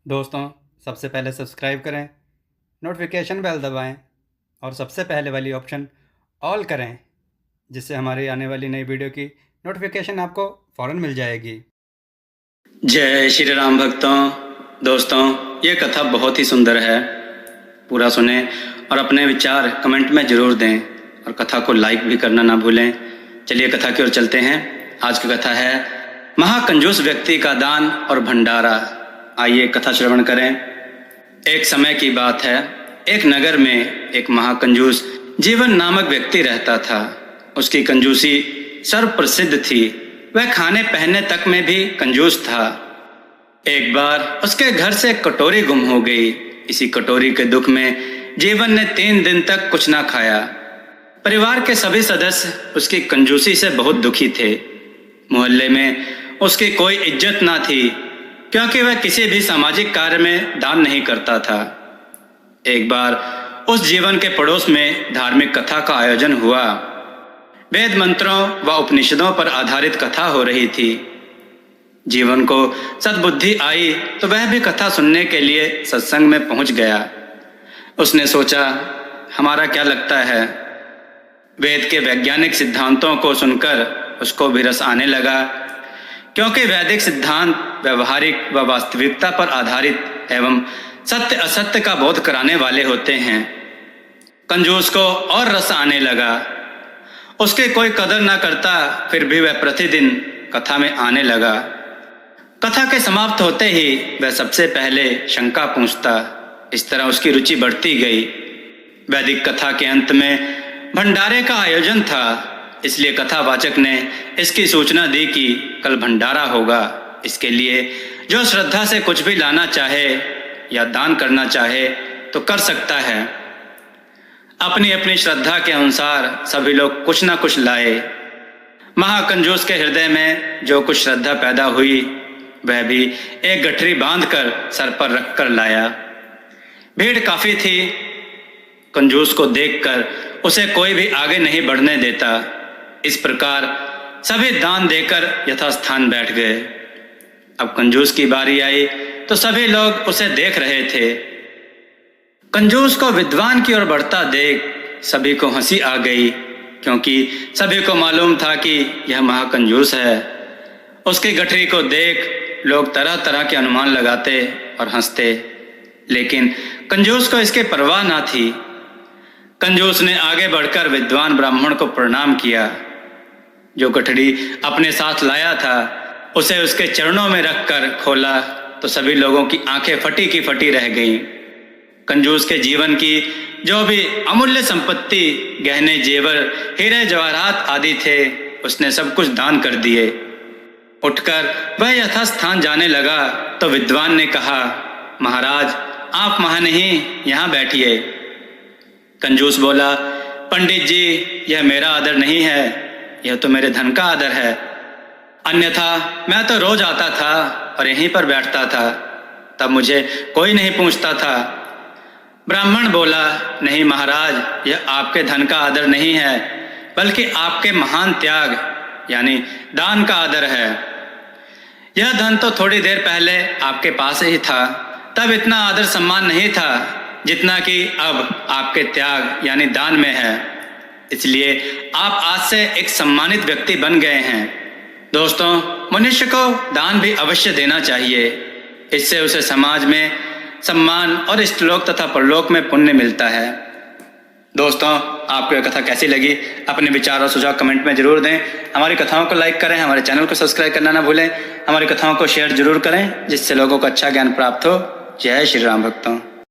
दोस्तों, सबसे पहले सब्सक्राइब करें, नोटिफिकेशन बेल दबाएं और सबसे पहले वाली ऑप्शन ऑल करें, जिससे हमारी आने वाली नई वीडियो की नोटिफिकेशन आपको फ़ौरन मिल जाएगी। जय श्री राम भक्तों। दोस्तों, ये कथा बहुत ही सुंदर है। पूरा सुने और अपने विचार कमेंट में ज़रूर दें और कथा को लाइक भी करना ना भूलें। चलिए कथा की ओर चलते हैं। आज की कथा है महाकंजूस व्यक्ति का दान और भंडारा। आइए कथा श्रवण करें। एक समय की बात है, एक नगर में एक महाकंजूस जीवन नामक व्यक्ति रहता था। उसकी कंजूसी सर्व प्रसिद्ध थी। वह खाने पहनने तक में भी कंजूस था। एक बार उसके घर से एक कटोरी गुम हो गई। इसी कटोरी के दुख में जीवन ने 3 दिन तक कुछ ना खाया। परिवार के सभी सदस्य उसकी कंजूसी से बहुत दुखी थे। मोहल्ले में उसकी कोई इज्जत ना थी, क्योंकि वह किसी भी सामाजिक कार्य में दान नहीं करता था। एक बार उस जीवन के पड़ोस में धार्मिक कथा का आयोजन हुआ। वेद मंत्रों व उपनिषदों पर आधारित कथा हो रही थी। जीवन को सद्बुद्धि आई तो वह भी कथा सुनने के लिए सत्संग में पहुंच गया। उसने सोचा, हमारा क्या लगता है। वेद के वैज्ञानिक सिद्धांतों को सुनकर उसको भी रस आने लगा, क्योंकि वैदिक सिद्धांत व्यवहारिक व वास्तविकता पर आधारित एवं सत्य असत्य का बोध कराने वाले होते हैं। कंजूस को और रस आने लगा। उसके कोई कदर न करता, फिर भी वह प्रतिदिन कथा में आने लगा। कथा के समाप्त होते ही वह सबसे पहले शंका पूछता। इस तरह उसकी रुचि बढ़ती गई। वैदिक कथा के अंत में भंडारे का आयोजन था, इसलिए कथावाचक ने इसकी सूचना दी कि कल भंडारा होगा। इसके लिए जो श्रद्धा से कुछ भी लाना चाहे या दान करना चाहे तो कर सकता है। अपनी अपनी श्रद्धा के अनुसार सभी लोग कुछ ना कुछ लाए। महाकंजूस के हृदय में जो कुछ श्रद्धा पैदा हुई, वह भी एक गठरी बांधकर सर पर रखकर लाया। भीड़ काफी थी। कंजूस को देखकर उसे कोई भी आगे नहीं बढ़ने देता। इस प्रकार सभी दान देकर यथास्थान बैठ गए। अब कंजूस की बारी आई तो सभी लोग उसे देख रहे थे। कंजूस को विद्वान की ओर बढ़ता देख सभी को हंसी आ गई, क्योंकि सभी को मालूम था कि यह महाकंजूस है। उसकी गठरी को देख लोग तरह तरह के अनुमान लगाते और हंसते, लेकिन कंजूस को इसके परवाह ना थी। कंजूस ने आगे बढ़कर विद्वान ब्राह्मण को प्रणाम किया। जो गठरी अपने साथ लाया था उसे उसके चरणों में रखकर खोला तो सभी लोगों की आंखें फटी की फटी रह गईं। कंजूस के जीवन की जो भी अमूल्य संपत्ति, गहने, जेवर, हीरे जवाहरात आदि थे, उसने सब कुछ दान कर दिए। उठकर वह यथास्थान जाने लगा तो विद्वान ने कहा, महाराज आप वहां नहीं, यहाँ बैठिए। कंजूस बोला, पंडित जी यह मेरा आदर नहीं है, यह तो मेरे धन का आदर है। अन्यथा मैं तो रोज आता था और यहीं पर बैठता था, तब मुझे कोई नहीं पूछता था। ब्राह्मण बोला, नहीं महाराज, यह आपके धन का आदर नहीं है, बल्कि आपके महान त्याग यानी दान का आदर है। यह धन तो थोड़ी देर पहले आपके पास ही था, तब इतना आदर सम्मान नहीं था जितना कि अब आपके त्याग यानी दान में है। इसलिए आप आज से एक सम्मानित व्यक्ति बन गए हैं। दोस्तों, मनुष्य को दान भी अवश्य देना चाहिए। इससे उसे समाज में सम्मान और इष्टलोक तथा परलोक में पुण्य मिलता है। दोस्तों, आपको यह कथा कैसी लगी? अपने विचार और सुझाव कमेंट में जरूर दें। हमारी कथाओं को लाइक करें, हमारे चैनल को सब्सक्राइब करना ना भूलें। हमारी कथाओं को शेयर जरूर करें, जिससे लोगों को अच्छा ज्ञान प्राप्त हो। जय श्री राम भक्तों।